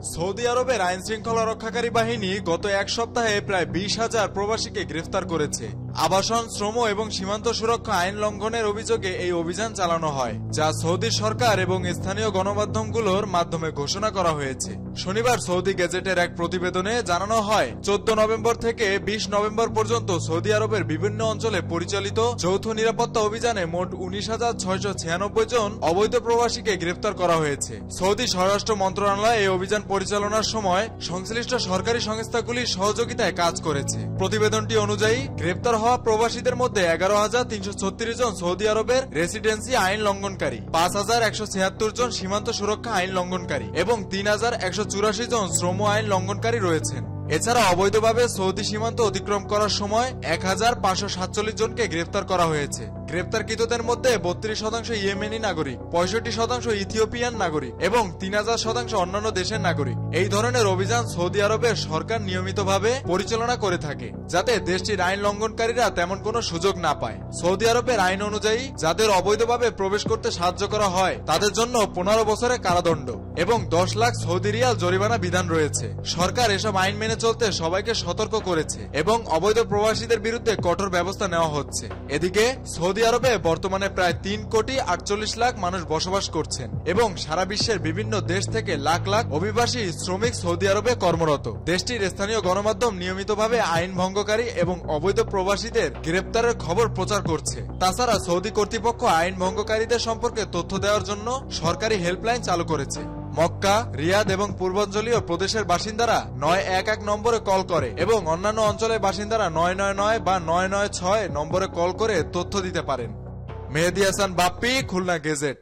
Saudi আরবের আইন শৃঙ্খলা রক্ষাকারী বাহিনী গত এক সপ্তাহে প্রায় 20,000 প্রবাসীকে গ্রেফতার করেছে। আবাসন, শ্রম এবং সীমান্ত সুরক্ষা আইন লঙ্ঘনের অভিযোগে এই অভিযান চালানো হয়, যা সৌদি সরকার এবং স্থানীয় গণমাধ্যমগুলোর মাধ্যমে ঘোষণা করা হয়েছে। শনিবার সৌদি গেজেটের এক প্রতিবেদনে জানানো হয়, 14 নভেম্বর থেকে 20 নভেম্বর পর্যন্ত সৌদি আরবের বিভিন্ন অঞ্চলে পরিচালিত যৌথ নিরাপত্তা অভিযানে মোট 19,696 জন অবৈধ প্রবাসীকে গ্রেফতার করা হয়েছে। সৌদি স্বরাষ্ট্র মন্ত্রণালয় এই অভিযান পরিচালনার সময় সংশ্লিষ্ট সরকারি সংস্থাগুলির সহযোগিতায় কাজ করেছে। প্রতিবেদনটি অনুযায়ী গ্রেফতার হওয়া প্রবাসীদের মধ্যে 11,336 জন সৌদি আরবের রেসিডেন্সি আইন লঙ্ঘনকারী, 5,176 জন সীমান্ত সুরক্ষা আইন লঙ্ঘনকারী এবং 3,184 জন শ্রম আইন লঙ্ঘনকারী রয়েছেন। এছাড়া অবৈধভাবে সৌদি সীমান্ত অতিক্রম করার সময় 1,547 জনকে গ্রেফতার করা হয়েছে। গ্রেফতারকৃতদের মধ্যে 32% ইয়েমেনি নাগরিক, 65% ইথিওপিয়ান নাগরিক এবং 3,000% অন্যান্য দেশের নাগরিক। এই ধরনের অভিযান সৌদি আরবের সরকার নিয়মিতভাবে পরিচালনা করে থাকে, যাতে দেশটির আইন লঙ্ঘনকারীরা তেমন কোনো সুযোগ না পায়। সৌদি আরবের আইন অনুযায়ী যাদের অবৈধভাবে প্রবেশ করতে সাহায্য করা হয় তাদের জন্য 15 বছরের কারাদণ্ড এবং 10 লাখ সৌদি রিয়াল জরিমানা বিধান রয়েছে। সরকার এসব আইন মেনে চলতে সবাইকে সতর্ক করেছে এবং অবৈধ প্রবাসীদের বিরুদ্ধে কঠোর ব্যবস্থা নেওয়া হচ্ছে। এদিকে সৌদি আরবে বর্তমানে প্রায় 3,48 লাখ মানুষ বসবাস করছেন এবং সারা বিশ্বের বিভিন্ন দেশ থেকে লাখ লাখ অভিবাসী শ্রমিক সৌদি আরবে কর্মরত। দেশটির স্থানীয় গণমাধ্যম নিয়মিতভাবে আইন ভঙ্গকারী এবং অবৈধ প্রবাসীদের গ্রেপ্তারের খবর প্রচার করছে। তাছাড়া সৌদি কর্তৃপক্ষ আইন ভঙ্গকারীদের সম্পর্কে তথ্য দেওয়ার জন্য সরকারি হেল্পলাইন চালু করেছে। মক্কা, রিয়াদ এবং পূর্বাঞ্চলীয় প্রদেশের বাসিন্দারা 911 নম্বরে কল করে এবং অন্যান্য অঞ্চলের বাসিন্দারা 999 বা 996 নম্বরে কল করে তথ্য দিতে পারেন। মেহেদী হাসান বাপ্পি, খুলনা গেজেট।